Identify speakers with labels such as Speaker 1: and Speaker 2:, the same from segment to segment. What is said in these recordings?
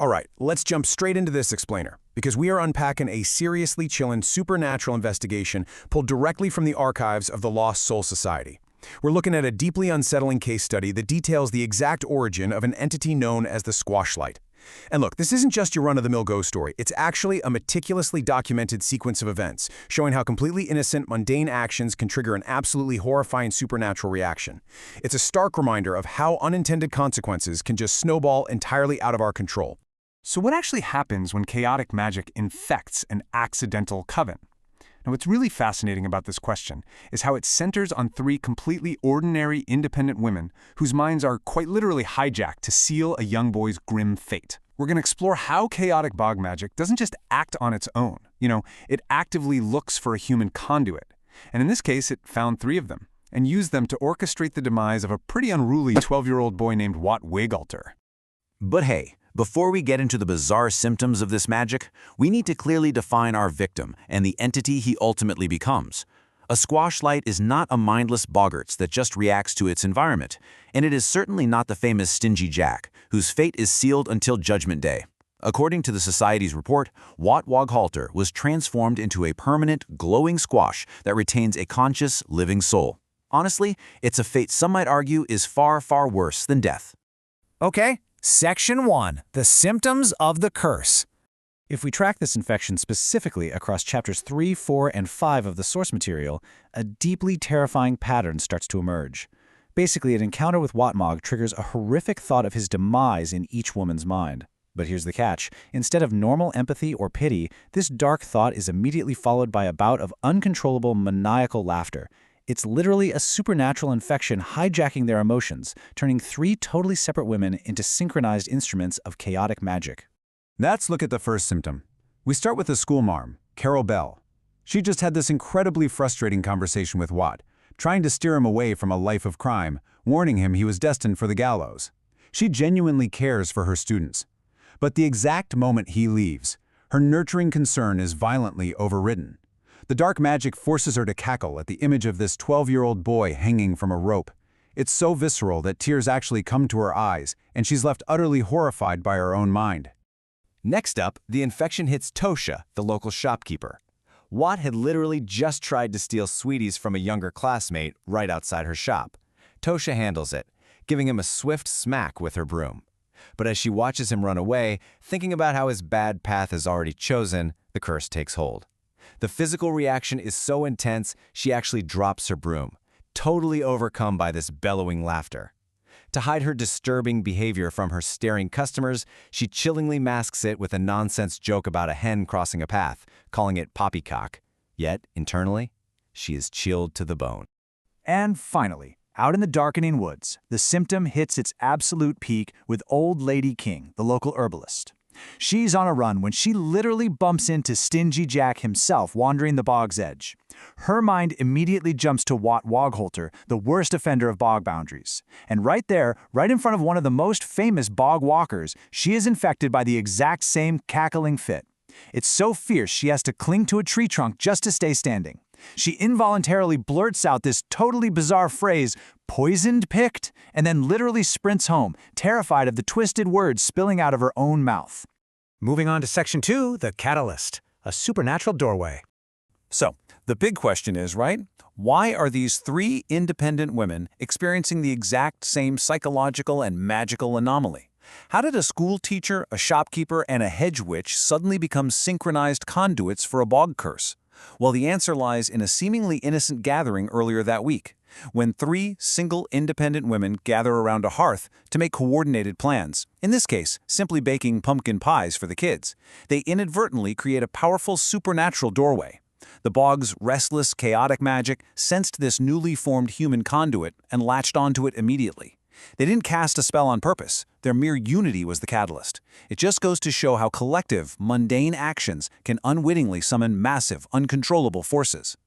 Speaker 1: All right, let's jump straight into this explainer, because we are unpacking a seriously chillin' supernatural investigation pulled directly from the archives of the Lost Soul Society. We're looking at a deeply unsettling case study that details the exact origin of an entity known as the Squashlight. And look, this isn't just your run-of-the-mill ghost story. It's actually a meticulously documented sequence of events, showing how completely innocent, mundane actions can trigger an absolutely horrifying supernatural reaction. It's a stark reminder of how unintended consequences can just snowball entirely out of our control.
Speaker 2: So what actually happens when chaotic magic infects an accidental coven? Now, what's really fascinating about this question is how it centers on three completely ordinary, independent women whose minds are quite literally hijacked to seal a young boy's grim fate. We're going to explore how chaotic bog magic doesn't just act on its own. It actively looks for a human conduit. And in this case, it found three of them and used them to orchestrate the demise of a pretty unruly 12-year-old boy named Wat Wagalter.
Speaker 3: But hey, before we get into the bizarre symptoms of this magic, we need to clearly define our victim and the entity he ultimately becomes. A Squashlight is not a mindless boggart that just reacts to its environment, and it is certainly not the famous Stingy Jack, whose fate is sealed until Judgment Day. According to the Society's report, Wat Wagalter was transformed into a permanent, glowing squash that retains a conscious, living soul. Honestly, it's a fate some might argue is far, far worse than death.
Speaker 4: Okay. Section 1. The Symptoms of the Curse. If we track this infection specifically across chapters 3, 4, and 5 of the source material, a deeply terrifying pattern starts to emerge. Basically, an encounter with Watmog triggers a horrific thought of his demise in each woman's mind. But here's the catch. Instead of normal empathy or pity, this dark thought is immediately followed by a bout of uncontrollable maniacal laughter. It's literally a supernatural infection hijacking their emotions, turning three totally separate women into synchronized instruments of chaotic magic.
Speaker 2: Let's look at the first symptom. We start with the schoolmarm, Carol Bell. She just had this incredibly frustrating conversation with Wat, trying to steer him away from a life of crime, warning him he was destined for the gallows. She genuinely cares for her students. But the exact moment he leaves, her nurturing concern is violently overridden. The dark magic forces her to cackle at the image of this 12-year-old boy hanging from a rope. It's so visceral that tears actually come to her eyes, and she's left utterly horrified by her own mind.
Speaker 5: Next up, the infection hits Tosha, the local shopkeeper. Wat had literally just tried to steal sweeties from a younger classmate right outside her shop. Tosha handles it, giving him a swift smack with her broom. But as she watches him run away, thinking about how his bad path is already chosen, the curse takes hold. The physical reaction is so intense, she actually drops her broom, totally overcome by this bellowing laughter. To hide her disturbing behavior from her staring customers, she chillingly masks it with a nonsense joke about a hen crossing a path, calling it poppycock. Yet, internally, she is chilled to the bone.
Speaker 4: And finally, out in the darkening woods, the symptom hits its absolute peak with Old Lady King, the local herbalist. She's on a run when she literally bumps into Stingy Jack himself wandering the bog's edge. Her mind immediately jumps to Wat Wagalter, the worst offender of bog boundaries. And right there, right in front of one of the most famous bog walkers, she is infected by the exact same cackling fit. It's so fierce she has to cling to a tree trunk just to stay standing. She involuntarily blurts out this totally bizarre phrase, "poisoned picked," and then literally sprints home, terrified of the twisted words spilling out of her own mouth.
Speaker 6: Moving on to Section 2, the Catalyst, a supernatural doorway.
Speaker 1: So, the big question is, right? Why are these three independent women experiencing the exact same psychological and magical anomaly? How did a school teacher, a shopkeeper, and a hedge witch suddenly become synchronized conduits for a bog curse? Well, the answer lies in a seemingly innocent gathering earlier that week, when three single independent women gather around a hearth to make coordinated plans. In this case, simply baking pumpkin pies for the kids. They inadvertently create a powerful supernatural doorway. The bog's restless, chaotic magic sensed this newly formed human conduit and latched onto it immediately. They didn't cast a spell on purpose. Their mere unity was the catalyst. It just goes to show how collective, mundane actions can unwittingly summon massive, uncontrollable forces.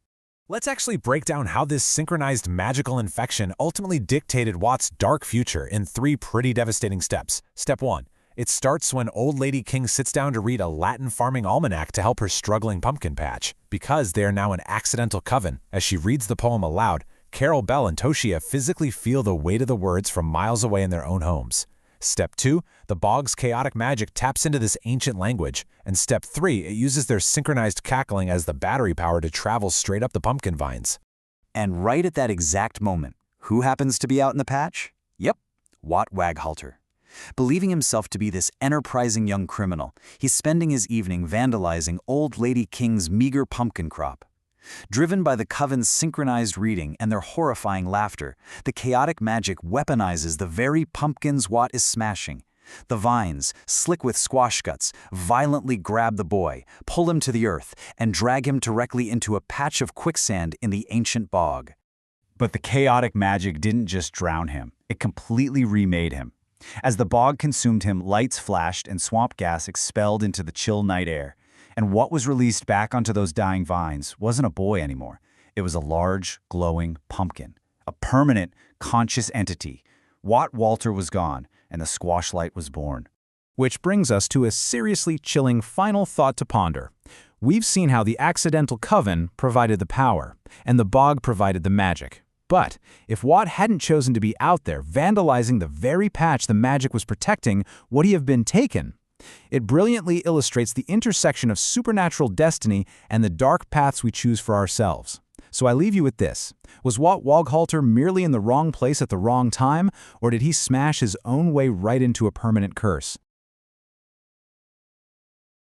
Speaker 6: Let's actually break down how this synchronized magical infection ultimately dictated Wat's dark future in three pretty devastating steps. Step 1. It starts when Old Lady King sits down to read a Latin farming almanac to help her struggling pumpkin patch. Because they are now an accidental coven, as she reads the poem aloud, Carol Bell and Toshia physically feel the weight of the words from miles away in their own homes. Step 2, the bog's chaotic magic taps into this ancient language. And Step 3, it uses their synchronized cackling as the battery power to travel straight up the pumpkin vines.
Speaker 4: And right at that exact moment, who happens to be out in the patch? Yep, Wat Waghalter. Believing himself to be this enterprising young criminal, he's spending his evening vandalizing Old Lady King's meager pumpkin crop. Driven by the Coven's synchronized reading and their horrifying laughter, the chaotic magic weaponizes the very pumpkins Wat is smashing. The vines, slick with squash guts, violently grab the boy, pull him to the earth, and drag him directly into a patch of quicksand in the ancient bog. But the chaotic magic didn't just drown him, it completely remade him. As the bog consumed him, lights flashed and swamp gas expelled into the chill night air. And what was released back onto those dying vines wasn't a boy anymore. It was a large, glowing pumpkin, a permanent, conscious entity. Wat Walter was gone, and the squash light was born. Which brings us to a seriously chilling final thought to ponder. We've seen how the accidental Coven provided the power, and the bog provided the magic. But if Wat hadn't chosen to be out there vandalizing the very patch the magic was protecting, would he have been taken? It brilliantly illustrates the intersection of supernatural destiny and the dark paths we choose for ourselves. So I leave you with this. Was Wat Waghalter merely in the wrong place at the wrong time, or did he smash his own way right into a permanent curse?